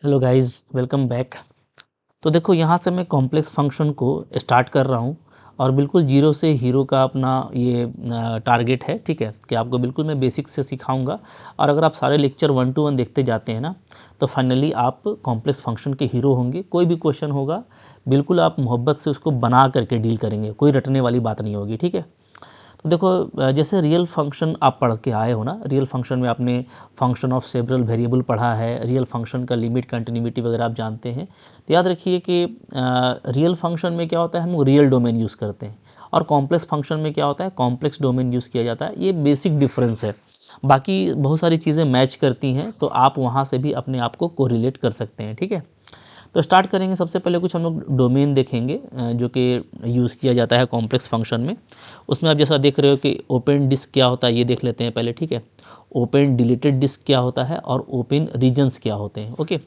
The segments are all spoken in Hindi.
Hello guys, welcome back. तो देखो, यहाँ से मैं कॉम्प्लेक्स फंक्शन को स्टार्ट कर रहा हूँ और बिल्कुल जीरो से हीरो का अपना ये टारगेट है। ठीक है कि आपको बिल्कुल मैं बेसिक से सिखाऊंगा और अगर आप सारे लेक्चर 1 to 1 देखते जाते हैं ना, तो फाइनली आप कॉम्प्लेक्स फंक्शन के हीरो होंगे। कोई भी क्वेश्चन होगा बिल्कुल आप मोहब्बत से उसको बना करके डील करेंगे, कोई रटने वाली बात नहीं होगी। ठीक है, तो देखो, जैसे रियल फंक्शन आप पढ़ के आए हो ना, रियल फंक्शन में आपने फंक्शन ऑफ सेवरल वेरिएबल पढ़ा है, रियल फंक्शन का लिमिट कंटिन्यूटी वगैरह आप जानते हैं। तो याद रखिए कि रियल फंक्शन में क्या होता है, हम रियल डोमेन यूज़ करते हैं और कॉम्प्लेक्स फंक्शन में क्या होता है, कॉम्प्लेक्स डोमेन यूज़ किया जाता है। ये बेसिक डिफरेंस है, बाकी बहुत सारी चीज़ें मैच करती हैं, तो आप वहाँ से भी अपने आप को कोरिलेट कर सकते हैं। ठीक है, तो स्टार्ट करेंगे। सबसे पहले कुछ हम लोग डोमेन देखेंगे जो कि यूज़ किया जाता है कॉम्प्लेक्स फंक्शन में। उसमें आप जैसा देख रहे हो कि ओपन डिस्क क्या होता है, ये देख लेते हैं पहले। ठीक है, ओपन डिलीटेड डिस्क क्या होता है और ओपन रीजन्स क्या होते हैं। ओके,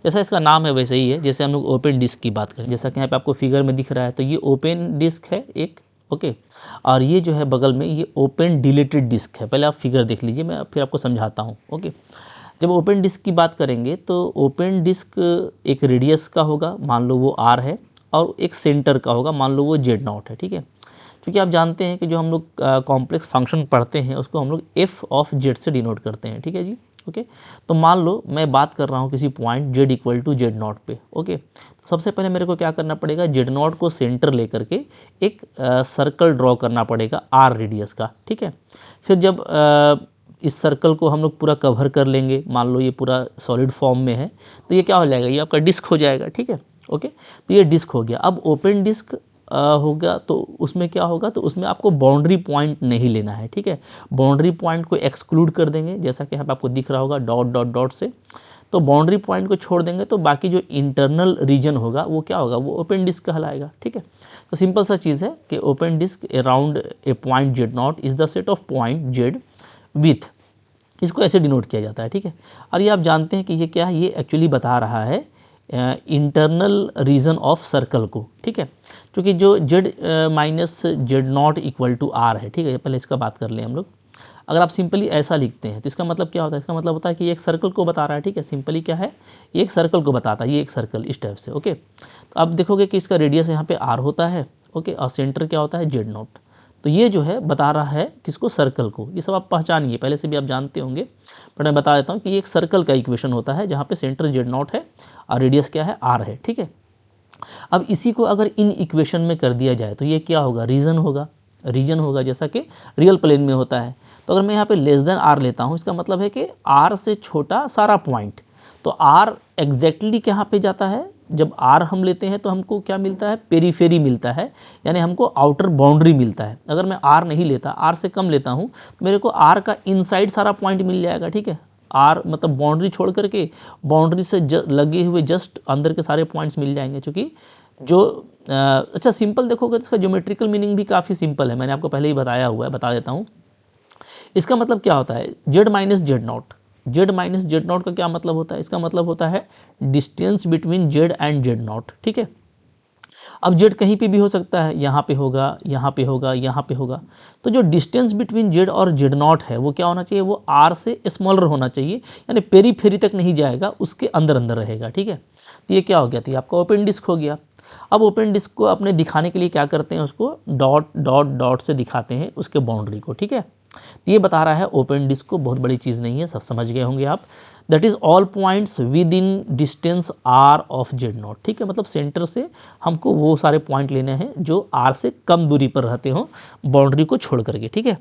जैसा इसका नाम है वैसे ही है। जैसे हम लोग ओपन डिस्क की बात करें, जैसा कि यहाँ पे आपको फिगर में दिख रहा है, तो ये ओपन डिस्क है एक। ओके, और ये जो है बगल में, ये ओपन डिलीटेड डिस्क है। पहले आप फिगर देख लीजिए, मैं फिर आपको समझाता हूँ। ओके, जब ओपन डिस्क की बात करेंगे तो ओपन डिस्क एक रेडियस का होगा, मान लो वो आर है, और एक सेंटर का होगा, मान लो वो जेड नॉट है। ठीक है, क्योंकि आप जानते हैं कि जो हम लोग कॉम्प्लेक्स फंक्शन पढ़ते हैं उसको हम लोग एफ ऑफ जेड से डिनोट करते हैं। ठीक है जी। ओके, तो मान लो मैं बात कर रहा हूँ किसी point Z equal to Z naught पे। ओके, तो सबसे पहले मेरे को क्या करना पड़ेगा, जेड नॉट को सेंटर लेकर के एक सर्कल ड्रॉ करना पड़ेगा आर रेडियस का। ठीक है, फिर जब इस सर्कल को हम लोग पूरा कवर कर लेंगे, मान लो ये पूरा सॉलिड फॉर्म में है, तो ये क्या हो जाएगा, ये आपका डिस्क हो जाएगा। ठीक है, ओके, तो ये डिस्क हो गया। अब ओपन डिस्क होगा तो उसमें क्या होगा, तो उसमें आपको बाउंड्री पॉइंट नहीं लेना है। ठीक है, बाउंड्री पॉइंट को एक्सक्लूड कर देंगे, जैसा कि यहाँ पे आपको दिख रहा होगा डॉट डॉट डॉट से। तो बाउंड्री पॉइंट को छोड़ देंगे तो बाकी जो इंटरनल रीजन होगा वो क्या होगा, वो ओपन डिस्क कहलाएगा। ठीक है, तो सिंपल सा चीज़ है कि open disc around a point Z naught is the set of point Z with, इसको ऐसे डिनोट किया जाता है। ठीक है, और ये आप जानते हैं कि ये क्या है, ये एक्चुअली बता रहा है इंटरनल रीजन ऑफ सर्कल को। ठीक है, क्योंकि जो Z minus Z naught equal to R है। ठीक है, पहले इसका बात कर लें हम लोग। अगर आप सिंपली ऐसा लिखते हैं तो इसका मतलब क्या होता है, इसका मतलब होता है कि ये एक सर्कल को बता रहा है। ठीक है, सिंपली क्या है, ये एक सर्कल को बताता है, ये एक सर्कल इस टाइप से। ओके, तो आप देखोगे कि इसका रेडियस यहाँ पे आर होता है। ओके, और सेंटर क्या होता है, जेड नॉट। तो ये जो है बता रहा है किसको, सर्कल को। ये सब आप पहचानिए, पहले से भी आप जानते होंगे, पर मैं बता देता हूँ कि ये एक सर्कल का इक्वेशन होता है जहाँ पे सेंटर जेड नॉट है और रेडियस क्या है, आर है। ठीक है, अब इसी को अगर इन इक्वेशन में कर दिया जाए तो ये क्या होगा, रीजन होगा, रीजन होगा, जैसा कि रियल प्लेन में होता है। तो अगर मैं यहाँ पे लेस देन आर लेता हूँ, इसका मतलब है कि आर से छोटा सारा पॉइंट। तो आर एग्जैक्टली कहाँ पे जाता है, जब आर हम लेते हैं तो हमको क्या मिलता है, पेरीफेरी मिलता है, यानी हमको आउटर बाउंड्री मिलता है। अगर मैं आर नहीं लेता, आर से कम लेता हूँ, तो मेरे को आर का इनसाइड सारा पॉइंट मिल जाएगा। ठीक है, आर मतलब बाउंड्री छोड़ करके, बाउंड्री से लगे हुए जस्ट अंदर के सारे पॉइंट्स मिल जाएंगे। क्योंकि जो अच्छा सिंपल देखोगे तो इसका ज्योमेट्रिकल मीनिंग भी काफ़ी सिंपल है, मैंने आपको पहले ही बताया हुआ है, बता देता हूँ। इसका मतलब क्या होता है, Z minus Z not, Z minus Z not का क्या मतलब होता है, इसका मतलब होता है distance between Z and Z naught. ठीक है, अब जेड कहीं पे भी हो सकता है, यहाँ पे होगा, यहाँ पे होगा, यहाँ पे होगा। तो जो डिस्टेंस बिटवीन जेड और जेड नॉट है वो क्या होना चाहिए, वो आर से स्मॉलर होना चाहिए, यानी पेरीफेरी तक नहीं जाएगा, उसके अंदर अंदर रहेगा। ठीक है, तो ये क्या हो गया, तो ये आपका ओपन डिस्क हो गया। अब ओपन डिस्क को अपने दिखाने के लिए क्या करते हैं, उसको डॉट डॉट डॉट से दिखाते हैं उसके बाउंड्री को। ठीक है, तो ये बता रहा है ओपन डिस्क को, बहुत बड़ी चीज़ नहीं है, सब समझ गए होंगे आप। That is all points within distance R of Z naught. ठीक है, मतलब सेंटर से हमको वो सारे पॉइंट लेने हैं जो आर से कम दूरी पर रहते हों, बाउंड्री को छोड़ करके। ठीक है,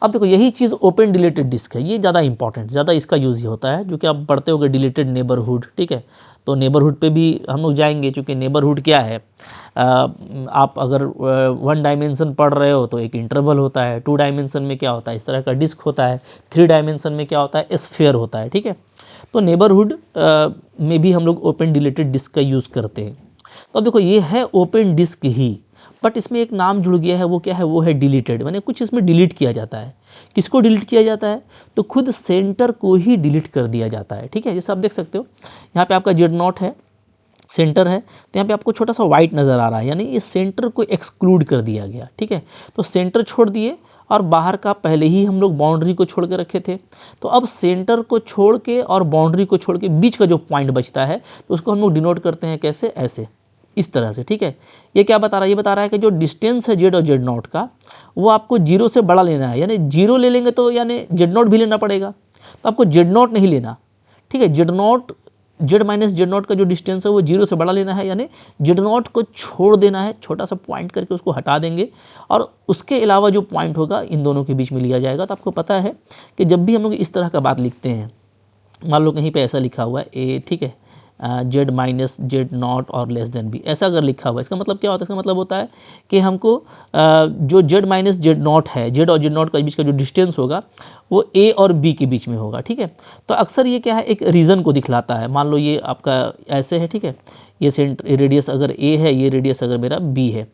अब देखो यही चीज़ ओपन डिलीटेड डिस्क है, ये ज़्यादा इंपॉर्टेंट, ज़्यादा इसका यूज़ ही होता है, जो कि आप पढ़ते होगे डिलीटेड नेबरहुड। ठीक है, तो नेबरहुड पे भी हम लोग जाएंगे, चूँकि नेबरहुड क्या है, आप अगर 1 डायमेंशन पढ़ रहे हो तो एक इंटरवल होता है, 2 डायमेंशन में क्या होता है, इस तरह का डिस्क होता है, 3 डायमेंशन में क्या होता है, स्फीयर होता है। ठीक है, तो नेबरहुड में भी हम लोग ओपन डिलीटेड डिस्क का यूज़ करते हैं। तो अब देखो ये है ओपन डिस्क ही, बट इसमें एक नाम जुड़ गया है, वो क्या है, वो है डिलीटेड, माने कुछ इसमें डिलीट किया जाता है। किसको डिलीट किया जाता है, तो खुद सेंटर को ही डिलीट कर दिया जाता है। ठीक है, जैसे आप देख सकते हो यहाँ पे आपका जेड नॉट है, सेंटर है, तो यहाँ पे आपको छोटा सा वाइट नज़र आ रहा है, यानी ये सेंटर को एक्सक्लूड कर दिया गया। ठीक है, तो सेंटर छोड़ दिए और बाहर का पहले ही हम लोग बाउंड्री को छोड़ के रखे थे। तो अब सेंटर को छोड़ के और बाउंड्री को छोड़ के बीच का जो पॉइंट बचता है तो उसको हम लोग डिनोट करते हैं कैसे, ऐसे, इस तरह से, ठीक है। ये क्या बता रहा है, ये बता रहा है कि जो डिस्टेंस है जेड और जेड नॉट का वो आपको जीरो से बड़ा लेना है, यानी जीरो ले लेंगे तो यानी जेड नॉट भी लेना पड़ेगा, तो आपको जेड नॉट नहीं लेना, ठीक है। Z not, Z minus Z not का जो डिस्टेंस है वो जीरो से बड़ा लेना है, यानी जेड नॉट को छोड़ देना है, छोटा सा पॉइंट करके उसको हटा देंगे और उसके अलावा जो पॉइंट होगा इन दोनों के बीच में लिया जाएगा। तो आपको पता है कि जब भी हम लोग इस तरह का बात लिखते हैं, मान लो कहीं पे ऐसा लिखा हुआ है ए, ठीक है, जेड माइनस जेड नॉट और लेस देन बी, ऐसा अगर लिखा हुआ है, इसका मतलब क्या होता है, इसका मतलब होता है कि हमको जो जेड माइनस जेड नॉट है, जेड और जेड नॉट के बीच का जो डिस्टेंस होगा वो ए और बी के बीच में होगा, ठीक है। तो अक्सर ये क्या है, एक रीज़न को दिखलाता है। मान लो ये आपका ऐसे है, ठीक है, ये सेंटर रेडियस अगर ए है, ये रेडियस अगर मेरा बी है,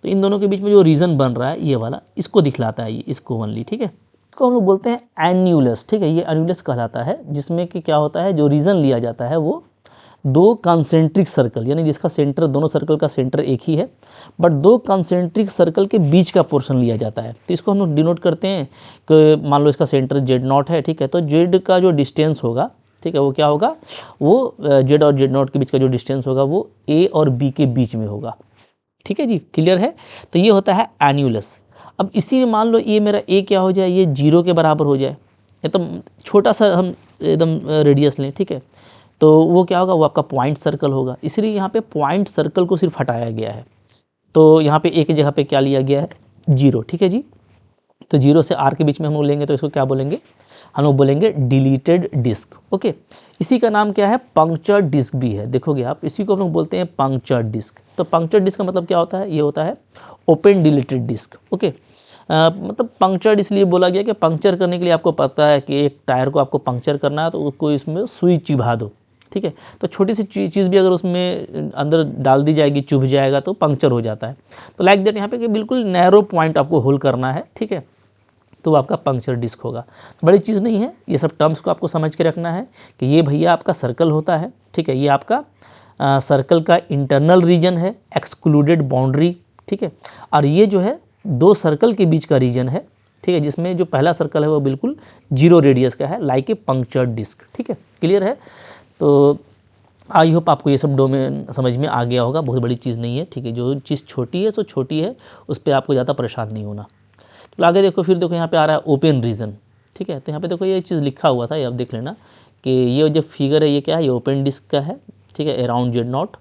तो इन दोनों के बीच में जो रीज़न बन रहा है ये वाला, इसको दिखलाता है, ये इसको ओनली, ठीक है। इसको हम लोग बोलते हैं एन्यूलस, ठीक है, ये एन्यूलस कहलाता है, जिसमें कि क्या होता है, जो रीज़न लिया जाता है वो दो कॉन्सेंट्रिक सर्कल, यानी जिसका सेंटर, दोनों सर्कल का सेंटर एक ही है, बट दो कॉन्सेंट्रिक सर्कल के बीच का पोर्शन लिया जाता है। तो इसको हम लोग डिनोट करते हैं कि मान लो इसका सेंटर जेड नॉट है, ठीक है, तो जेड का जो डिस्टेंस होगा, ठीक है, वो क्या होगा, वो जेड और जेड नॉट के बीच का जो डिस्टेंस होगा वो ए और बी के बीच में होगा, ठीक है जी, क्लियर है। तो ये होता है एन्यूलस। अब इसी में मान लो ये मेरा ए क्या हो जाए, ये जीरो के बराबर हो जाए, एकदम छोटा सा हम एकदम रेडियस लें, ठीक है, तो वो क्या होगा, वो आपका पॉइंट सर्कल होगा। इसलिए यहाँ पे पॉइंट सर्कल को सिर्फ हटाया गया है, तो यहाँ पे एक जगह पे क्या लिया गया है, जीरो, ठीक है जी। तो जीरो से आर के बीच में हम लोग लेंगे तो इसको क्या बोलेंगे, हम लोग बोलेंगे डिलीटेड डिस्क, ओके। इसी का नाम क्या है, पंक्चर डिस्क भी है, देखोगे आप, इसी को हम लोग बोलते हैं पंक्चर डिस्क। तो पंक्चर डिस्क का मतलब क्या होता है, ये होता है ओपन डिलीटेड डिस्क, ओके। मतलब पंक्चर्ड इसलिए बोला गया कि पंक्चर करने के लिए आपको पता है कि एक टायर को आपको पंक्चर करना है तो उसको इसमें सुई चिभा दो, ठीक है, तो छोटी सी चीज़ भी अगर उसमें अंदर डाल दी जाएगी, चुभ जाएगा तो पंक्चर हो जाता है। तो लाइक दैट यहाँ पे कि बिल्कुल नैरो पॉइंट आपको होल करना है, ठीक है, तो वो आपका पंक्चर डिस्क होगा। तो बड़ी चीज़ नहीं है, ये सब टर्म्स को आपको समझ के रखना है कि ये भैया आपका सर्कल होता है, ठीक है, ये आपका सर्कल का इंटरनल रीजन है, एक्सक्लूडेड बाउंड्री, ठीक है, और ये जो है दो सर्कल के बीच का रीजन है, ठीक है, जिसमें जो पहला सर्कल है वो बिल्कुल जीरो रेडियस का है, लाइक ए पंक्चर्ड डिस्क, ठीक है, क्लियर है। तो आई होप आपको ये सब डोमेन समझ में आ गया होगा, बहुत बड़ी चीज़ नहीं है, ठीक है, जो चीज़ छोटी है सो छोटी है, उस पर आपको ज़्यादा परेशान नहीं होना। तो आगे देखो, फिर देखो यहाँ पे आ रहा है ओपन रीजन, ठीक है, तो यहाँ पे देखो ये चीज़ लिखा हुआ था, ये आप देख लेना कि ये जो फिगर है ये क्या है, ये ओपन डिस्क का है, ठीक है, अराउंड जेड नॉट,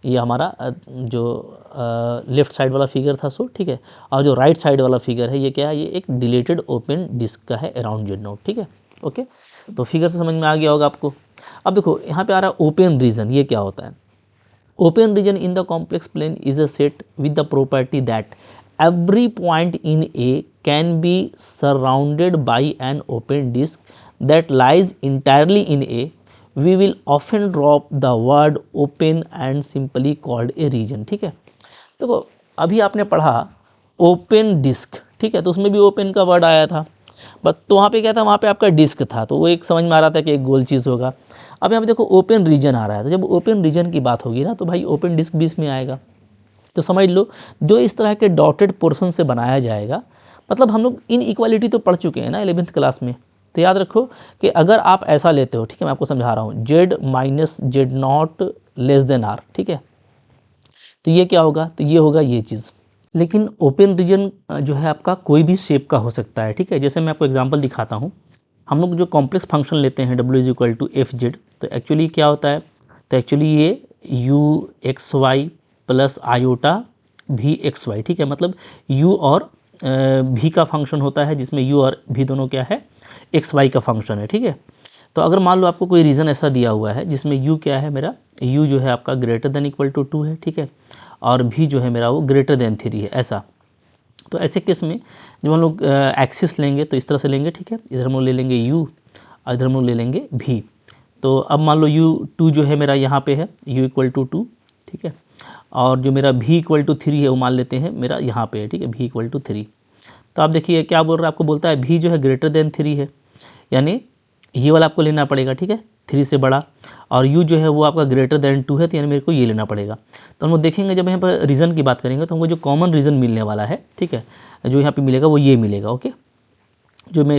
ये हमारा जो लेफ्ट साइड वाला फिगर था सो, ठीक है, और जो राइट साइड वाला फिगर है ये क्या है, ये एक डिलेटेड ओपन डिस्क का है अराउंड जेड नॉट, ठीक है, ओके। तो फिगर से समझ में आ गया होगा आपको। अब देखो यहाँ पे आ रहा है ओपन रीजन, ये क्या होता है, open region in the complex plane is a set with the property that every point in A can be surrounded by an open disk that lies entirely in A. We will often drop the word open and simply called a region, ठीक है। देखो अभी आपने पढ़ा ओपन डिस्क, ठीक है, तो उसमें भी ओपन का वर्ड आया था, बस तो वहाँ पे क्या था, वहाँ पे आपका डिस्क था, तो वो एक समझ में आ रहा था कि एक गोल चीज़ होगा। अब यहाँ पे देखो ओपन रीजन आ रहा है, तो जब ओपन रीजन की बात होगी ना तो भाई ओपन डिस्क भी इसमें आएगा। तो समझ लो जो इस तरह के डॉटेड पोर्शन से बनाया जाएगा, मतलब हम लोग इन इक्वालिटी तो पढ़ चुके हैं ना 11th क्लास में, तो याद रखो कि अगर आप ऐसा लेते हो, ठीक है, मैं आपको समझा रहा हूँ, Z minus Z naught less than R, ठीक है, तो ये क्या होगा, तो ये होगा ये चीज़। लेकिन ओपन रीजन जो है आपका कोई भी शेप का हो सकता है, ठीक है, जैसे मैं आपको एग्जांपल दिखाता हूँ। हम लोग जो कॉम्प्लेक्स फंक्शन लेते हैं w is equal to F Z, तो एक्चुअली क्या होता है, तो एक्चुअली ये U X Y plus iota भी एक्स वाई, ठीक है, मतलब u और v का फंक्शन होता है, जिसमें u और v दोनों क्या है, एक्स वाई का फंक्शन है, ठीक है। तो अगर मान लो आपको कोई रीज़न ऐसा दिया हुआ है जिसमें u क्या है, मेरा u जो है आपका ग्रेटर देन इक्वल टू 2 है, ठीक है, और v जो है मेरा वो ग्रेटर देन 3 है, ऐसा। तो ऐसे केस में जब हम लोग एक्सिस लेंगे तो इस तरह से लेंगे, ठीक है, इधर हम लोग ले लेंगे u और इधर हम लोग ले लेंगे v। तो अब मान लो u2 जो है मेरा यहाँ पे है, u इक्वल टू 2, ठीक है, और जो मेरा v इक्वल टू 3 है वो मान लेते हैं मेरा यहाँ पे है, ठीक है, v इक्वल टू 3। तो आप देखिए क्या बोल रहा है, आपको बोलता है v जो है ग्रेटर देन 3 है, यानी ये वाला आपको लेना पड़ेगा, ठीक है, 3 से बड़ा, और u जो है वो आपका ग्रेटर देन 2 है, तो यानी मेरे को ये लेना पड़ेगा। तो हम लोग देखेंगे जब यहाँ पर रीज़न की बात करेंगे तो हमको जो कॉमन रीज़न मिलने वाला है, ठीक है, जो यहाँ पे मिलेगा वो ये मिलेगा। ओके, जो मैं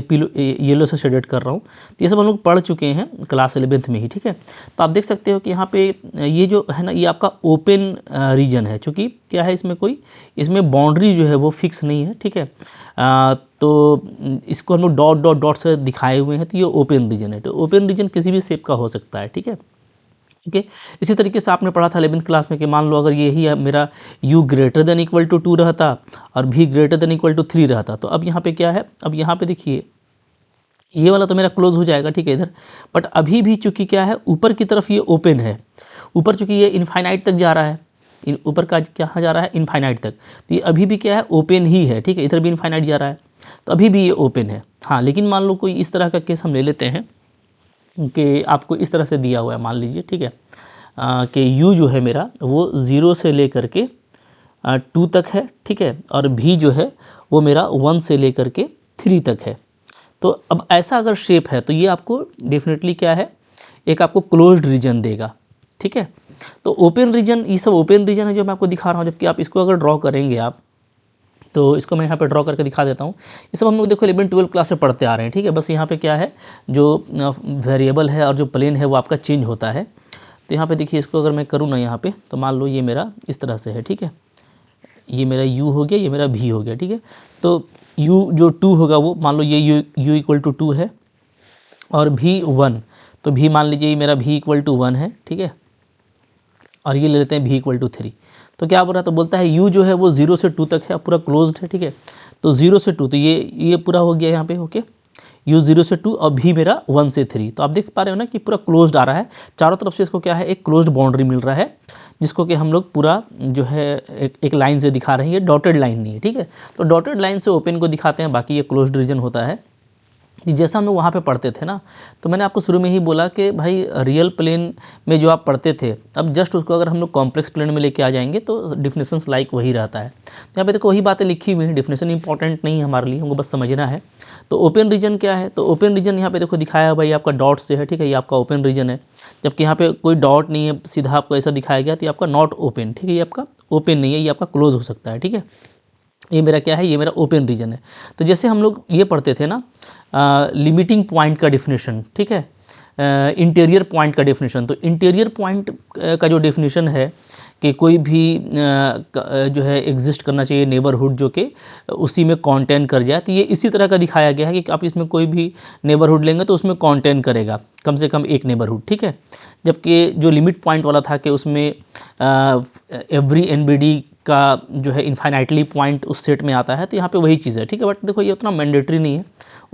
येलो से शेडेड कर रहा हूँ, तो ये सब हम लोग पढ़ चुके हैं क्लास 11th में ही, ठीक है। तो आप देख सकते हो कि यहाँ पे ये जो है ना, ये आपका ओपन रीजन है, चूँकि क्या है इसमें बाउंड्री जो है वो फिक्स नहीं है, ठीक है। तो इसको हम लोग डॉट डॉट डॉट से दिखाए हुए हैं, तो ये ओपन रीजन है। तो ओपन रीजन किसी भी शेप का हो सकता है, ठीक है। ओके, इसी तरीके से आपने पढ़ा था 11th क्लास में कि मान लो अगर यही है मेरा u greater than equal to 2 रहता और v greater than equal to 3 रहता, तो अब यहाँ पे क्या है, अब यहाँ पे देखिए ये वाला तो मेरा क्लोज हो जाएगा, ठीक है इधर। बट अभी भी चूंकि क्या है, ऊपर की तरफ ये ओपन है, ऊपर चूंकि ये इनफाइनाइट तक जा रहा है, ऊपर का क्या जा रहा है, इनफाइनाइट तक, तो ये अभी भी क्या है, ओपन ही है, ठीक है। इधर भी इनफाइनाइट जा रहा है, तो अभी भी ये ओपन है। हाँ, लेकिन मान लो कोई इस तरह का केस हम ले लेते हैं कि आपको इस तरह से दिया हुआ है, मान लीजिए, ठीक है, कि u जो है मेरा वो 0 से लेकर के 2 तक है, ठीक है, और v जो है वो मेरा 1 से लेकर के 3 तक है। तो अब ऐसा अगर शेप है तो ये आपको डेफिनेटली क्या है, एक आपको क्लोज्ड रीजन देगा, ठीक है। तो ओपन रीजन, ये सब ओपन रीजन है जो मैं आपको दिखा रहा हूँ, जबकि आप इसको अगर ड्रॉ करेंगे आप, तो इसको मैं यहाँ पे ड्रॉ करके दिखा देता हूँ। ये सब हम लोग देखो 11-12 क्लास से पढ़ते आ रहे हैं, ठीक है। बस यहाँ पे क्या है, जो वेरिएबल है और जो प्लेन है वो आपका चेंज होता है। तो यहाँ पे देखिए, इसको अगर मैं करूँ ना यहाँ पे, तो मान लो ये मेरा इस तरह से है, ठीक है, ये मेरा u हो गया, ये मेरा v हो गया, ठीक है। तो u जो 2 होगा वो मान लो ये u इक्वल टू 2 है और v 1, तो v मान लीजिए ये मेरा v इक्वल टू 1 है, ठीक है, और ये ले लेते हैं v इक्वल टू 3। तो क्या बोल रहा है, तो बोलता है u जो है वो 0 से 2 तक है, पूरा क्लोज्ड है, ठीक है। तो 0 से 2, तो ये पूरा हो गया यहाँ पे। ओके, u 0 से 2 और v मेरा 1 से 3। तो आप देख पा रहे हो ना कि पूरा क्लोज्ड आ रहा है, चारों तरफ से इसको क्या है, एक क्लोज्ड बाउंड्री मिल रहा है, जिसको कि हम लोग पूरा जो है एक लाइन से दिखा रहे हैं। ये डॉटेड लाइन नहीं है, ठीक है। तो डॉटेड लाइन से ओपन को दिखाते हैं, बाकी ये क्लोज्ड रीजन होता है। जैसा हम लोग वहाँ पे पढ़ते थे ना, तो मैंने आपको शुरू में ही बोला कि भाई रियल प्लेन में जो आप पढ़ते थे, अब जस्ट उसको अगर हम लोग कॉम्प्लेक्स प्लेन में लेके आ जाएंगे तो डिफिनेशंस लाइक वही रहता है। तो यहाँ पे देखो वही बातें लिखी हुई हैं, डिफिनेशन इंपॉर्टेंट नहीं है हमारे लिए, हमको बस समझना है। तो ओपन रीजन क्या है, तो ओपन रीजन यहाँ पे देखो दिखाया है भाई आपका डॉट से है, ठीक है, ये आपका ओपन रीजन है। जबकि यहाँ पे कोई डॉट नहीं है, सीधा आपको ऐसा दिखाया गया, तो ये आपका नॉट ओपन, ठीक है, ये आपका ओपन नहीं है, ये आपका क्लोज हो सकता है, ठीक है। ये मेरा क्या है, ये मेरा ओपन रीजन है। तो जैसे हम लोग ये पढ़ते थे ना, लिमिटिंग पॉइंट का डेफिनेशन, ठीक है, इंटीरियर पॉइंट का डेफिनेशन। तो इंटीरियर पॉइंट का जो डेफिनेशन है कि कोई भी जो है एग्जिस्ट करना चाहिए नेबरहुड जो कि उसी में कॉन्टेन कर जाए, तो ये इसी तरह का दिखाया गया है कि आप इसमें कोई भी नेबरहुड लेंगे तो उसमें कॉन्टेन करेगा कम से कम एक नेबरहुड, ठीक है। जबकि जो लिमिट पॉइंट वाला था कि उसमें एवरी एनबीडी का जो है इनफाइनाइटली पॉइंट उस सेट में आता है, तो यहाँ पे वही चीज़ है, ठीक है। बट देखो ये उतना मैंडेटरी नहीं है,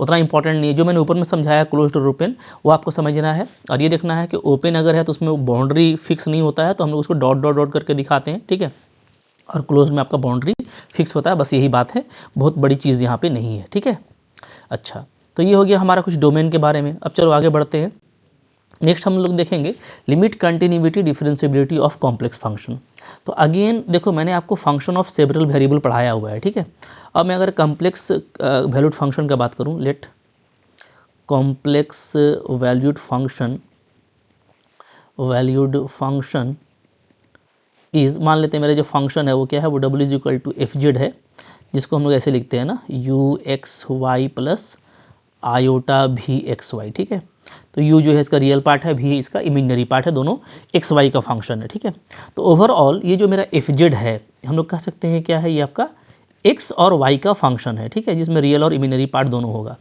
उतना इंपॉर्टेंट नहीं है। जो मैंने ऊपर में समझाया क्लोज्ड और ओपन, वो आपको समझना है, और ये देखना है कि ओपन अगर है तो उसमें बाउंड्री फिक्स नहीं होता है, तो हम लोग उसको डॉट डॉट डॉट करके दिखाते हैं, ठीक है, और क्लोज में आपका बाउंड्री फिक्स होता है। बस यही बात है, बहुत बड़ी चीज़ यहाँ पे नहीं है, ठीक है। अच्छा, तो ये हो गया हमारा कुछ डोमेन के बारे में। अब चलो आगे बढ़ते हैं। नेक्स्ट हम लोग देखेंगे limit, continuity, differentiability of complex function. तो अगेन देखो, मैंने आपको फंक्शन ऑफ सेवरल वेरिएबल पढ़ाया हुआ है, ठीक है। अब मैं अगर कॉम्प्लेक्स वैल्यूड फंक्शन का बात करूं, let complex valued function is, मान लेते हैं मेरा जो फंक्शन है वो क्या है, वो w is equal to F Z है, जिसको हम लोग ऐसे लिखते हैं ना, u X Y plus iota V X Y, ठीक है। तो u जो है इसका रियल पार्ट है, v इसका इमेजिनरी पार्ट है, दोनों एक्स वाई का फंक्शन है, ठीक है। तो ओवरऑल ये जो मेरा एफ जेड है, हम लोग कह सकते हैं क्या है, ये आपका x और y का फंक्शन है, ठीक है, जिसमें रियल और इमेजिनरी पार्ट दोनों होगा,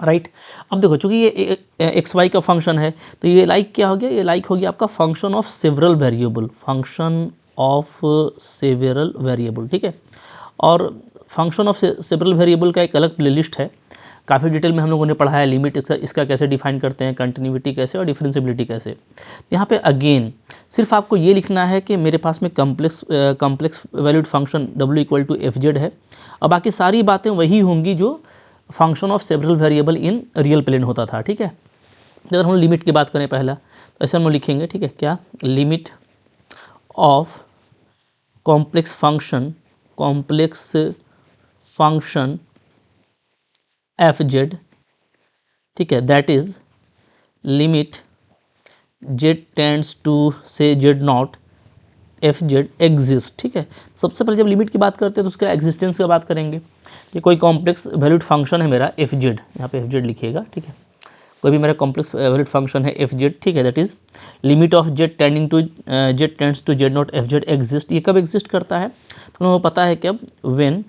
राइट। अब देखो, चूंकि ये एक्स वाई का फंक्शन है, तो ये लाइक क्या हो गया, ये लाइक हो गया आपका function of several variable, function of several variable, ठीक है। और फंक्शन ऑफ सेवरल वेरिएबल का एक अलग प्लेलिस्ट है, काफ़ी डिटेल में हम लोगों ने पढ़ा है, लिमिट इसका कैसे डिफाइन करते हैं, कंटिन्यूटी कैसे और डिफरेंशिएबिलिटी कैसे। यहाँ पे अगेन सिर्फ आपको ये लिखना है कि मेरे पास में complex valued function w equal to F Z है, और बाकी सारी बातें वही होंगी जो function of several variable in real plane होता था, ठीक है। अगर हम लिमिट की बात करें पहला, तो ऐसे हम लिखेंगे, ठीक है, क्या, limit of complex function F Z, ठीक है, that is limit Z tends to से Z naught F Z exist, ठीक है। सबसे पहले जब लिमिट की बात करते हैं तो उसका एग्जिस्टेंस की बात करेंगे। ये कोई कॉम्प्लेक्स वैल्यूड फंक्शन है मेरा एफ जेड, यहाँ पे एफ जेड लिखिएगा, ठीक है। कोई भी मेरा कॉम्प्लेक्स वैल्यूड फंक्शन है एफ जेड, ठीक है, that is limit of Z tending to Z tends to Z naught F Z exist. ये कब एग्जिस्ट करता है तो हमें पता है कब, व्हेन,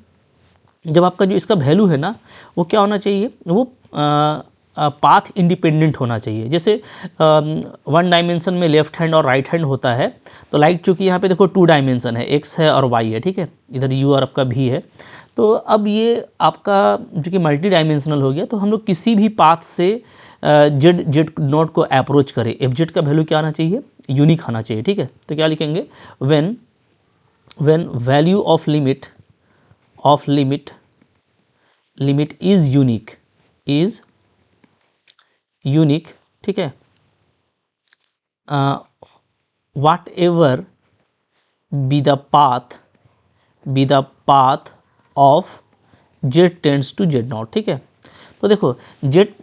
जब आपका जो इसका वैल्यू है ना वो क्या होना चाहिए, वो पाथ इंडिपेंडेंट होना चाहिए। जैसे वन डायमेंशन में लेफ्ट हैंड और राइट हैंड होता है, तो लाइक चूँकि यहाँ पे देखो टू डायमेंशन है, एक्स है और वाई है, ठीक है, इधर यू और आपका भी है। तो अब ये आपका जो कि मल्टी डायमेंशनल हो गया, तो हम लोग किसी भी पाथ से जेड जेड नोट को अप्रोच करें, एफ जेड का वैल्यू क्या आना चाहिए, यूनिक आना चाहिए, ठीक है। तो क्या लिखेंगे, when value of limit is unique, ठीक है, whatever be the path of Z tends to Z naught, ठीक है। तो देखो जेड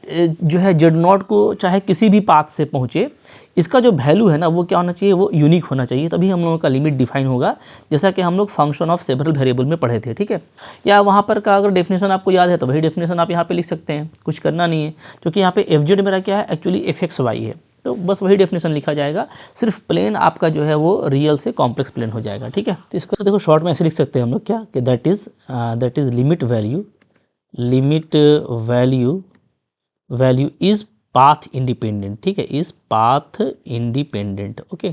जो है जेड नॉट को चाहे किसी भी पाथ से पहुँचे, इसका जो वैल्यू है ना वो क्या होना चाहिए, वो यूनिक होना चाहिए, तभी हम लोगों का लिमिट डिफाइन होगा, जैसा कि हम लोग फंक्शन ऑफ सेवरल वेरिएबल में पढ़े थे, ठीक है। या वहाँ पर का अगर डेफिनेशन आपको याद है तो वही डेफिनेशन आप यहाँ पे लिख सकते हैं, कुछ करना नहीं है, क्योंकि यहाँ पे एफ जेड मेरा क्या है, एक्चुअली एफ एक्स वाई है, तो बस वही डेफिनेशन लिखा जाएगा, सिर्फ प्लेन आपका जो है वो रियल से कॉम्प्लेक्स प्लेन हो जाएगा, ठीक है। तो इसको तो देखो शॉर्ट में ऐसे लिख सकते हैं हम लोग क्या, कि that is limit value is path independent, ठीक है, is path independent, okay.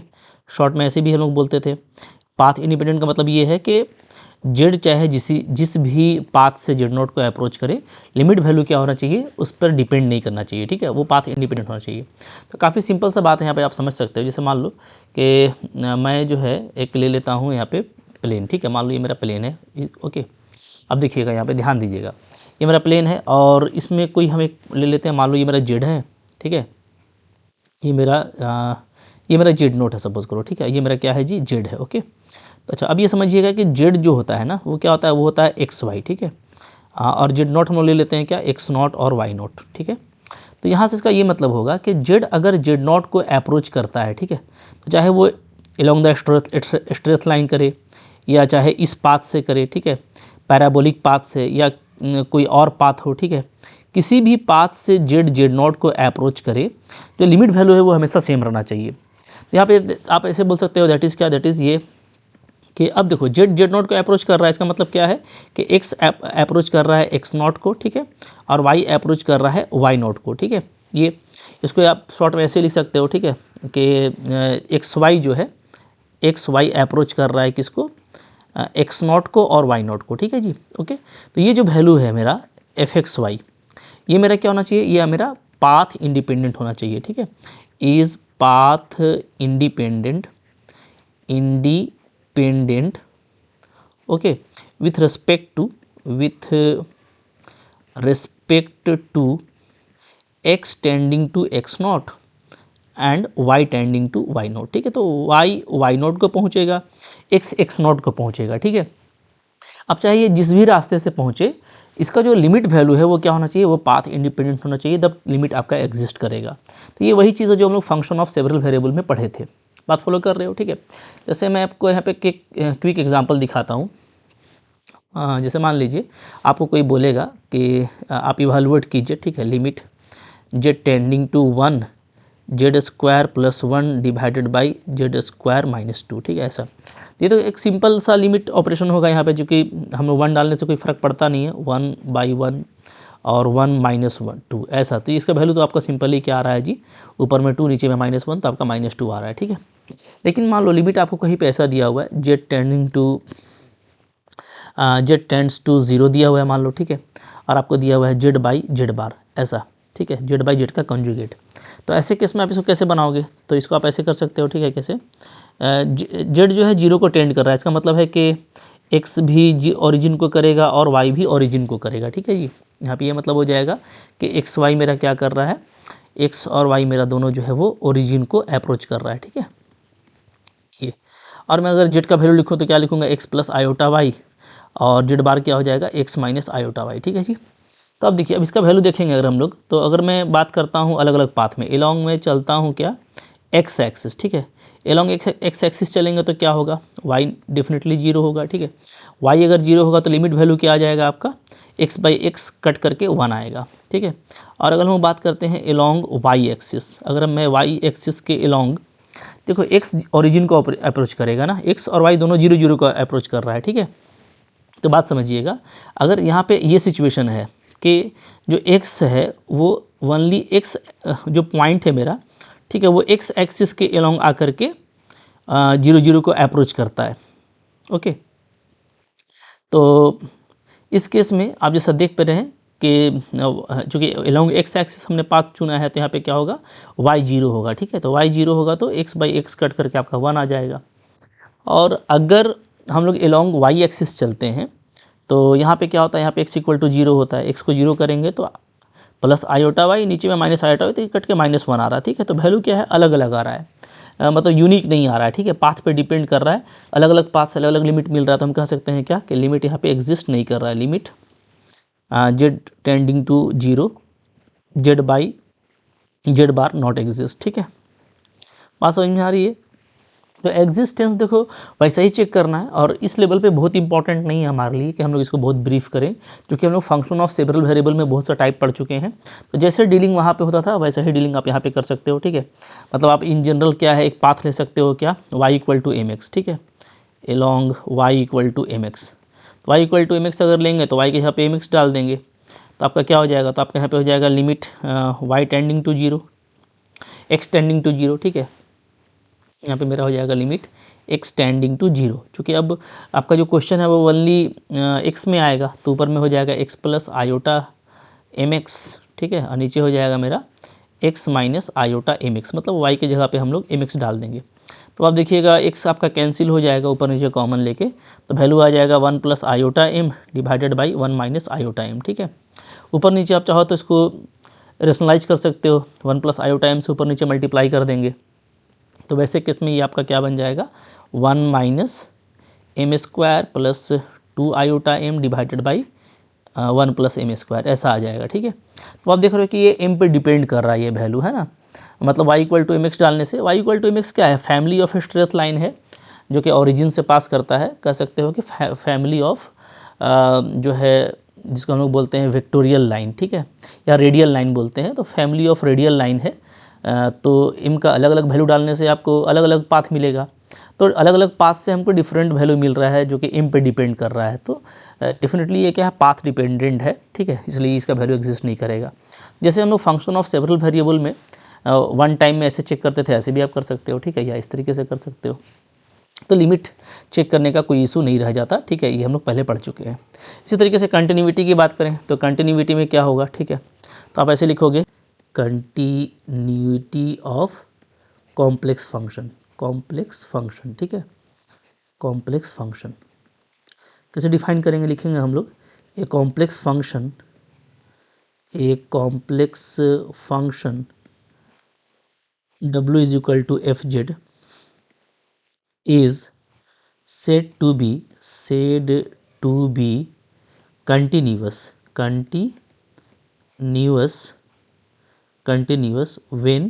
Short में ऐसे भी हम लोग बोलते थे। पाथ इंडिपेंडेंट का मतलब ये है कि जेड चाहे जिस भी पाथ से जेड नोट को अप्रोच करे, लिमिट वैल्यू क्या होना चाहिए, उस पर डिपेंड नहीं करना चाहिए, ठीक है, वो पाथ इंडिपेंडेंट होना चाहिए। तो काफ़ी सिंपल सा बात है, यहाँ पे आप समझ सकते हो। जैसे मान लो कि मैं जो है एक ले लेता हूँ यहाँ पे प्लेन, ठीक है, मान लो ये मेरा प्लेन है, ओके। अब देखिएगा यहाँ पे ध्यान दीजिएगा, ये मेरा प्लेन है और इसमें कोई हम एक ले लेते हैं, मान लो ये मेरा जेड है, ठीक है, ये मेरा जेड नोट है सपोज करो, ठीक है, ये मेरा क्या है जी, जेड है, ओके। तो अच्छा अब ये समझिएगा कि जेड जो होता है ना वो क्या होता है, वो होता है एक्स वाई, ठीक है, और जेड नोट हम लोग ले लेते हैं क्या, एक्स नोट और वाई नोट, ठीक है। तो यहाँ से इसका ये मतलब होगा कि जेड अगर जेड नोट को अप्रोच करता है, ठीक है, तो चाहे वो एलोंग द स्ट्रेट लाइन करे या चाहे इस पाथ से करे, ठीक है, पैराबोलिक पाथ से या कोई और पाथ हो, ठीक है, किसी भी पाथ से जेड नोट को अप्रोच करे, जो लिमिट वैल्यू है वो हमेशा सेम रहना चाहिए। तो यहाँ पे आप ऐसे बोल सकते हो, दैट इज़ क्या, दैट इज़ ये कि अब देखो जेड नोट को अप्रोच कर रहा है, इसका मतलब क्या है कि एक्स अप्रोच कर रहा है एक्स नोट को, ठीक है, और वाई अप्रोच कर रहा है वाई नोट को, ठीक है। ये इसको आप शॉर्ट में ऐसे लिख सकते हो, ठीक है, कि एक्स वाई जो है, एक्स वाई अप्रोच कर रहा है किसको, एक्स नॉट को और वाई नॉट को, ठीक है जी, ओके। तो ये जो वैल्यू है मेरा एफ एक्स वाई, ये मेरा क्या होना चाहिए, ये मेरा पाथ इंडिपेंडेंट होना चाहिए, ठीक है, is path independent okay, with respect to X tending to X naught and Y tending to Y naught, ठीक है। तो वाई नोट को पहुंचेगा, एक्स नोट को पहुंचेगा, ठीक है। अब चाहे ये जिस भी रास्ते से पहुंचे, इसका जो लिमिट वैल्यू है वो क्या होना चाहिए, वो पाथ इंडिपेंडेंट होना चाहिए, तब लिमिट आपका एग्जिस्ट करेगा। तो ये वही चीज़ है जो हम लोग फंक्शन ऑफ सेवरल वेरिएबल में पढ़े थे, बात फॉलो कर रहे हो, ठीक है। जैसे मैं आपको यहाँ पे क्विक एग्जाम्पल दिखाता हूँ। जैसे मान लीजिए आपको कोई बोलेगा कि आप इवेलुएट कीजिए, ठीक है, limit Z tending to 1 Z square plus 1 divided by Z square minus 2, ठीक है। ऐसा ये तो एक सिंपल सा लिमिट ऑपरेशन होगा यहाँ पे, जो कि हम लोग 1 डालने से कोई फ़र्क पड़ता नहीं है, 1/1 और 1 - 2 ऐसा। तो इसका वैल्यू तो आपका सिंपली क्या आ रहा है जी, ऊपर में 2 नीचे में -1, तो आपका -2 आ रहा है, ठीक है। लेकिन मान लो लिमिट आपको कहीं पे ऐसा दिया हुआ है, जेड टेंड्स टू 0 दिया हुआ है मान लो, ठीक है, और आपको दिया हुआ है जेड बाई जेड बार ऐसा, ठीक है, जेड बाई जेड का कंजुगेट। तो ऐसे केस में आप इसको कैसे बनाओगे, तो इसको आप ऐसे कर सकते हो, ठीक है, कैसे, जेड जो है 0 को टेंड कर रहा है, इसका मतलब है कि एक्स भी ओरिजिन को करेगा और वाई भी ओरिजिन को करेगा, ठीक है जी। यहाँ पे ये मतलब हो जाएगा कि एक्स वाई मेरा क्या कर रहा है, एक्स और वाई मेरा दोनों जो है वो ओरिजिन को अप्रोच कर रहा है, ठीक है ये। और मैं अगर जेड का वैल्यू लिखूँ तो क्या लिखूँगा, एक्स प्लस आयोटा वाई, और जेड बार क्या हो जाएगा, एक्स माइनस आयोटा वाई, ठीक है जी। तो अब देखिए, अब इसका वैल्यू देखेंगे अगर हम लोग, तो अगर मैं बात करता हूँ अलग अलग पाथ में, एलॉन्ग में चलता हूँ क्या, एक्स एक्सिस, ठीक है। एलोंग एक्स एक्सिस चलेंगे तो क्या होगा, वाई डेफिनेटली जीरो होगा, ठीक है। वाई अगर जीरो होगा तो लिमिट वैल्यू क्या आ जाएगा आपका, एक्स बाई एक्स कट करके 1 आएगा, ठीक है। और अगर हम बात करते हैं एलोंग वाई एक्सिस, अगर मैं वाई एक्सिस के एलोंग, देखो एक्स ओरिजिन को अप्रोच करेगा ना, एक्स और वाई दोनों 0 0 का अप्रोच कर रहा है, ठीक है। तो बात समझिएगा, अगर यहाँ पे ये सिचुएशन है कि जो एक्स है वो ओनली एक्स जो पॉइंट है मेरा, ठीक है, वो एक्स एक्सिस के एलोंग आकर के 0 0 को अप्रोच करता है, ओके। तो इस केस में आप जैसा देख पा रहे हैं कि चूँकि एलोंग एक्स एक्सिस हमने पाथ चुना है तो यहाँ पे क्या होगा, वाई जीरो होगा, ठीक है। तो वाई जीरो होगा तो एक्स बाई एक्स कट करके आपका 1 आ जाएगा। और अगर हम लोग एलोंग वाई एक्सिस चलते हैं तो यहाँ पे क्या होता है, यहाँ पे एक्स इक्वल टू जीरो होता है, एक्स को जीरो करेंगे तो प्लस आयोटा वाई, नीचे में माइनस आयोटा वाई, तो कट के -1 आ रहा है, ठीक है। तो वैल्यू क्या है, अलग अलग आ रहा है, मतलब यूनिक नहीं आ रहा है, ठीक है। पाथ पे डिपेंड कर रहा है, अलग अलग पाथ से अलग अलग लिमिट मिल रहा है, तो हम कह सकते हैं क्या कि लिमिट यहाँ पे एग्जिस्ट नहीं कर रहा है, limit Z tending to zero, Z by Z bar not exist, ठीक है। बात समझ में आ रही है। तो एग्जिस्टेंस देखो वैसा ही चेक करना है, और इस लेवल पे बहुत इंपॉर्टेंट नहीं है हमारे लिए कि हम लोग इसको बहुत ब्रीफ करें, क्योंकि हम लोग फंक्शन ऑफ सेवरल वेरिएबल में बहुत सा टाइप पढ़ चुके हैं। तो जैसे डीलिंग वहाँ पे होता था वैसा ही डीलिंग आप यहाँ पे कर सकते हो, ठीक है। मतलब आप इन जनरल क्या है, एक पाथ ले सकते हो, क्या, y equal to M X, ठीक है, along y equal to M X. तो y equal to M X अगर लेंगे तो y के यहाँ पे एम एक्स डाल देंगे, तो आपका क्या हो जाएगा, तो आपका यहाँ पे हो जाएगा limit y tending to zero, x tending to zero, ठीक है। यहाँ पे मेरा हो जाएगा limit x tending to zero, चूँकि अब आपका जो क्वेश्चन है वो ओनली x में आएगा, तो ऊपर में हो जाएगा x plus iota M X, ठीक है, और नीचे हो जाएगा मेरा x minus iota M X, मतलब y की जगह पे हम लोग एम एक्स डाल देंगे। तो आप देखिएगा x आपका कैंसिल हो जाएगा ऊपर नीचे कॉमन लेके, तो वैल्यू आ जाएगा 1 plus iota M divided by 1 minus iota M, ठीक है। ऊपर नीचे आप चाहो तो इसको रेशनलाइज कर सकते हो, 1 प्लस आयोटा एम से ऊपर नीचे मल्टीप्लाई कर देंगे, तो वैसे केस में ये आपका क्या बन जाएगा, 1 minus M square plus 2 iota M divided by 1 plus M square, ऐसा आ जाएगा, ठीक है। तो आप देख रहे हो कि ये एम पे डिपेंड कर रहा है ये वैल्यू, है ना। मतलब y equal to M X डालने से, y equal to M X क्या है, फैमिली ऑफ स्ट्रेट लाइन है जो कि ओरिजिन से पास करता है, कह सकते हो कि फैमिली ऑफ जो है जिसको हम लोग बोलते हैं वेक्टोरियल लाइन, ठीक है, या रेडियल लाइन बोलते हैं, तो फैमिली ऑफ रेडियल लाइन है। तो इम का अलग अलग वैल्यू डालने से आपको अलग अलग पाथ मिलेगा, तो अलग अलग पाथ से हमको डिफरेंट वैल्यू मिल रहा है जो कि इम पे डिपेंड कर रहा है, तो डेफिनेटली ये क्या है, पाथ डिपेंडेंट है, ठीक है, इसलिए इसका वैल्यू एग्जिस्ट नहीं करेगा। जैसे हम लोग फंक्शन ऑफ सेवरल वेरिएबल में वन टाइम में ऐसे चेक करते थे, ऐसे भी आप कर सकते हो, ठीक है, या इस तरीके से कर सकते हो। तो लिमिट चेक करने का कोई इशू नहीं रह जाता, ठीक है, ये हम लोग पहले पढ़ चुके हैं। इसी तरीके से कंटिन्यूटी की बात करें तो कंटिन्यूटी में क्या होगा, ठीक है, तो आप ऐसे लिखोगे continuity of complex function, complex function, ठीक है, कॉम्प्लेक्स फंक्शन कैसे डिफाइन करेंगे, लिखेंगे हम लोग a complex function, a complex function w is equal to F Z is said to be continuous when,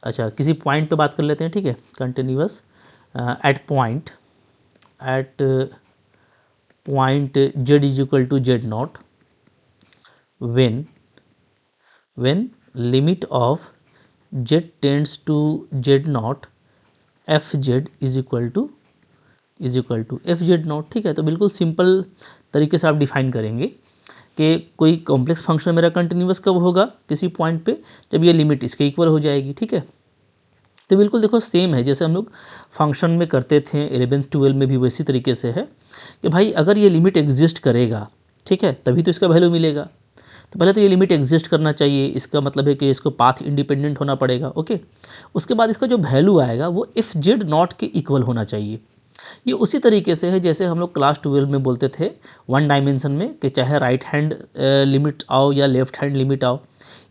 अच्छा किसी पॉइंट पे बात कर लेते हैं, ठीक है, continuous at point z is equal to Z naught when limit of z tends to Z naught F Z is equal to F Z naught, ठीक है। तो बिल्कुल सिंपल तरीके से आप डिफाइन करेंगे कि कोई कॉम्प्लेक्स फंक्शन मेरा कंटिन्यूस कब होगा, किसी पॉइंट पे जब ये लिमिट इसके इक्वल हो जाएगी, ठीक है। तो बिल्कुल देखो सेम है जैसे हम लोग फंक्शन में करते थे 11th 12 में भी वैसी तरीके से है कि भाई अगर ये लिमिट एग्जिस्ट करेगा, ठीक है, तभी तो इसका वैल्यू मिलेगा। तो पहले तो ये लिमिट एग्जिस्ट करना चाहिए, इसका मतलब है कि इसको पाथ इंडिपेंडेंट होना पड़ेगा, ओके। उसके बाद इसका जो वैल्यू आएगा वो एफ जेड नॉट के इक्वल होना चाहिए। ये उसी तरीके से है जैसे हम लोग क्लास 12 में बोलते थे वन डायमेंशन में कि चाहे राइट हैंड लिमिट आओ या लेफ्ट हैंड लिमिट आओ,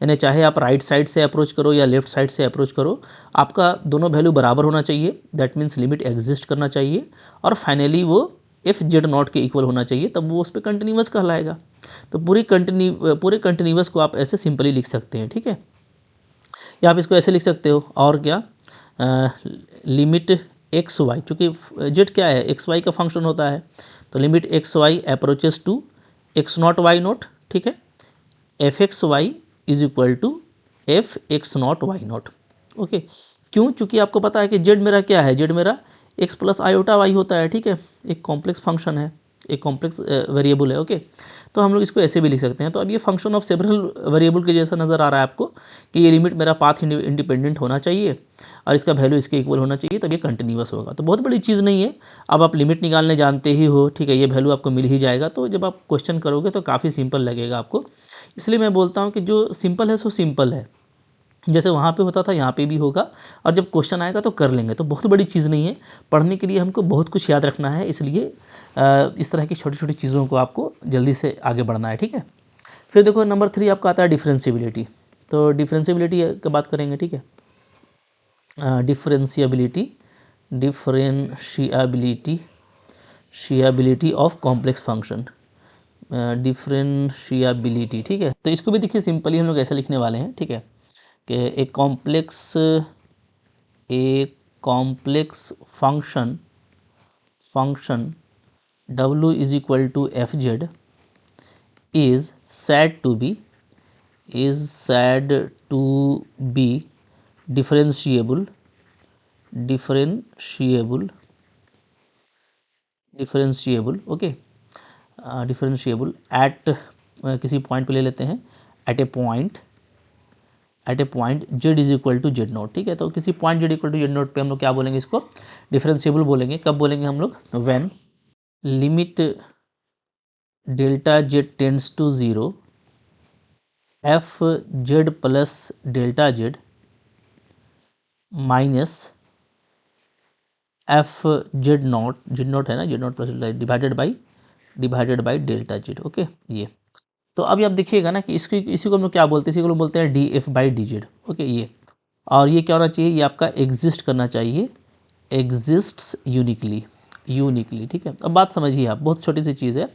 यानी चाहे आप राइट साइड से अप्रोच करो या लेफ्ट साइड से अप्रोच करो, आपका दोनों वैल्यू बराबर होना चाहिए, दैट मीन्स लिमिट एग्जिस्ट करना चाहिए, और फाइनली वो एफ जेड नॉट के इक्वल होना चाहिए, तब वो उस पर कंटिन्यूस कहलाएगा। तो पूरे कंटिन्यूस को आप ऐसे सिंपली लिख सकते हैं, ठीक है, या आप इसको ऐसे लिख सकते हो, और क्या, लिमिट एक्स वाई, चूँकि जेड क्या है, एक्स वाई का फंक्शन होता है, तो limit X Y approaches to X naught Y naught, ठीक है, F X Y is equal to F X naught Y naught. Okay, क्यों? चूँकि आपको पता है कि जेड मेरा क्या है, जेड मेरा एक्स प्लस आयोटा वाई होता है, ठीक है, एक कॉम्प्लेक्स फंक्शन है, एक कॉम्प्लेक्स वेरिएबल है। ओके, तो हम लोग इसको ऐसे भी लिख सकते हैं। तो अब ये फंक्शन ऑफ सेवरल वेरिएबल के जैसा नज़र आ रहा है आपको कि ये लिमिट मेरा पाथ इंडिपेंडेंट होना चाहिए और इसका वैल्यू इसके इक्वल होना चाहिए, तब ये कंटिन्यूअस होगा। तो बहुत बड़ी चीज़ नहीं है, अब आप लिमिट निकालने जानते ही हो, ठीक है, ये वैल्यू आपको मिल ही जाएगा। तो जब आप क्वेश्चन करोगे तो काफ़ी सिंपल लगेगा आपको, इसलिए मैं बोलता हूँ कि जो सिंपल है सो सिंपल है, जैसे वहाँ पे होता था यहाँ पे भी होगा, और जब क्वेश्चन आएगा तो कर लेंगे। तो बहुत बड़ी चीज़ नहीं है, पढ़ने के लिए हमको बहुत कुछ याद रखना है, इसलिए इस तरह की छोटी छोटी चीज़ों को आपको जल्दी से आगे बढ़ना है, ठीक है। फिर देखो नंबर 3 आपका आता है डिफरेंशियबिलिटी। तो डिफरेंशियबिलिटी की बात करेंगे, ठीक है। Differentiability of complex function, differentiability, ठीक है। तो इसको भी देखिए सिंपली हम लोग ऐसे लिखने वाले हैं, ठीक है, कि एक complex function w is equal to F Z is said to be differentiable okay, differentiable at किसी पॉइंट पे ले लेते हैं, at a point Z is equal to Z naught, ठीक है। तो किसी point Z equal to Z naught पे हम लोग क्या बोलेंगे, इसको डिफरेंशिएबल बोलेंगे। कब बोलेंगे हम लोग? When limit delta Z tends to 0 F Z plus delta Z minus F Z naught है ना, Z naught plus divided by delta Z. Okay, ये तो अभी आप देखिएगा ना कि इसी को हम लोग क्या बोलते हैं, इसी को लोग बोलते हैं D F by D Z. Okay, ये और ये क्या होना चाहिए, ये आपका एग्जिस्ट करना चाहिए, एग्जिस्ट्स यूनिकली, ठीक है। अब बात समझिए आप, बहुत छोटी सी चीज़ है।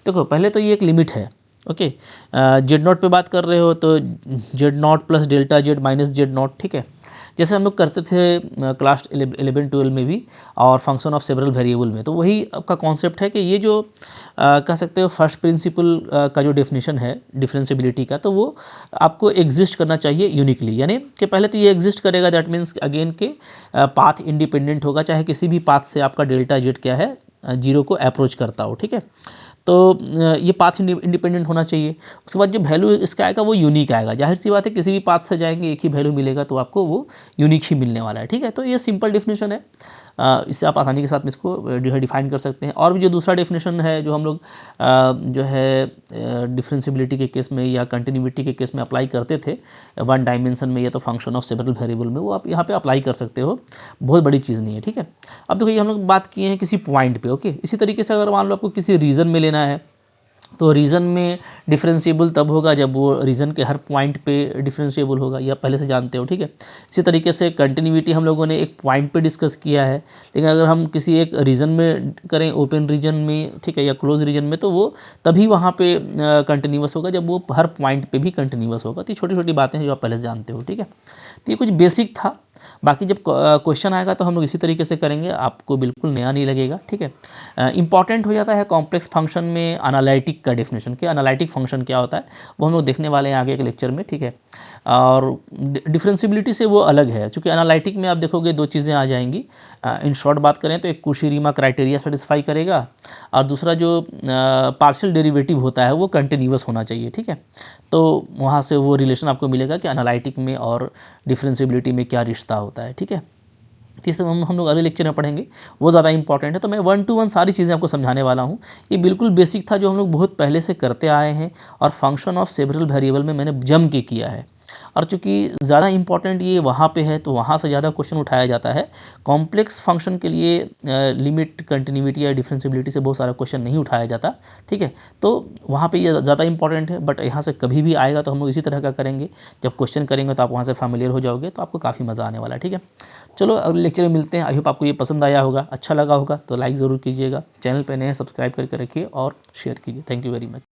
देखो पहले तो ये एक लिमिट है, ओके, जेड नॉट पे बात कर रहे हो तो Z naught plus delta Z minus Z naught, ठीक है, जैसे हम लोग करते थे क्लास 11-12 में भी और फंक्शन ऑफ सेवरल वेरिएबल में। तो वही आपका कॉन्सेप्ट है कि ये जो कह सकते हो फर्स्ट प्रिंसिपल का जो डेफिनेशन है डिफरेंशियबिलिटी का, तो वो आपको एग्जिस्ट करना चाहिए यूनिकली, यानी कि पहले तो ये एग्जिस्ट करेगा, दैट मीन्स अगेन के पाथ इंडिपेंडेंट होगा, चाहे किसी भी पाथ से आपका डेल्टा जेड क्या है, जीरो को अप्रोच करता हो, ठीक है। तो ये पाथ इंडिपेंडेंट होना चाहिए। उसके बाद जो वैल्यू इसका आएगा वो यूनिक आएगा, जाहिर सी बात है किसी भी पाथ से जाएंगे एक ही वैल्यू मिलेगा, तो आपको वो यूनिक ही मिलने वाला है, ठीक है। तो ये सिंपल डेफिनेशन है, इससे आप आसानी के साथ में इसको जो है डिफाइन कर सकते हैं। और भी जो दूसरा डेफिनेशन है जो हम लोग जो है डिफरेंशियबिलिटी के केस में या कंटिन्यूटी के केस में अप्लाई करते थे वन डायमेंशन में या तो फंक्शन ऑफ सेवरल वेरिएबल में, वो आप यहाँ पे अप्लाई कर सकते हो, बहुत बड़ी चीज़ नहीं है, ठीक है। अब देखो ये हम लोग बात किए हैं किसी पॉइंट पे, ओके। इसी तरीके से अगर मान लो आपको किसी रीजन में लेना है, तो रीजन में डिफरेंशिएबल तब होगा जब वो रीजन के हर पॉइंट पे डिफरेंशिएबल होगा, ये आप पहले से जानते हो, ठीक है। इसी तरीके से कंटिन्यूटी हम लोगों ने एक पॉइंट पे डिस्कस किया है, लेकिन अगर हम किसी एक रीजन में करें, ओपन रीजन में, ठीक है, या क्लोज रीजन में, तो वो तभी वहाँ पे कंटिन्यूअस होगा जब वो हर पॉइंट पे भी कंटिन्यूअस होगा। तो ये छोटी छोटी बातें हैं जो आप पहले से जानते हो, ठीक है। तो ये कुछ बेसिक था, बाकी जब क्वेश्चन आएगा तो हम लोग इसी तरीके से करेंगे, आपको बिल्कुल नया नहीं लगेगा, ठीक है। इंपॉर्टेंट हो जाता है कॉम्प्लेक्स फंक्शन में एनालिटिक का डेफिनेशन, कि एनालिटिक फंक्शन क्या होता है वो हम लोग देखने वाले हैं आगे के लेक्चर में, ठीक है। और डिफरेंशियबिलिटी से वो अलग है, क्योंकि एनालिटिक में आप देखोगे दो चीज़ें आ जाएंगी। इन शॉर्ट बात करें तो एक कुशी-रीमा क्राइटेरिया सेटिस्फाई करेगा, और दूसरा जो पार्शियल डेरिवेटिव होता है वो कंटिन्यूअस होना चाहिए, ठीक है। तो वहाँ से वो रिलेशन आपको मिलेगा कि एनालिटिक में और डिफरेंशियबिलिटी में क्या रिश्ता होता है, ठीक है। तो ये सब हम लोग अगले लेक्चर में पढ़ेंगे, वो ज़्यादा इंपॉर्टेंट है। तो मैं 1 to 1 सारी चीज़ें आपको समझाने वाला हूँ। ये बिल्कुल बेसिक था जो हम लोग बहुत पहले से करते आए हैं, और फंक्शन ऑफ सेवरल वेरिएबल में मैंने जम के किया है। और चूँकि ज़्यादा इंपॉर्टेंट ये वहाँ पे है, तो वहाँ से ज़्यादा क्वेश्चन उठाया जाता है। कॉम्प्लेक्स फंक्शन के लिए लिमिट, कंटिन्यूटी या डिफरेंशियबिलिटी से बहुत सारा क्वेश्चन नहीं उठाया जाता, ठीक है। तो वहाँ पे ये ज़्यादा इंपॉर्टेंट है, बट यहाँ से कभी भी आएगा तो हम लोग इसी तरह का करेंगे। जब क्वेश्चन करेंगे तो आप वहाँ से फैमिलियर हो जाओगे, तो आपको काफ़ी मज़ा आने वाला है, ठीक है। चलो अगले लेक्चर में मिलते हैं। आई होप आपको ये पसंद आया होगा, अच्छा लगा होगा, तो लाइक ज़रूर कीजिएगा। चैनल पे नए हैं सब्सक्राइब करके रखिए और शेयर कीजिए। Thank you very much.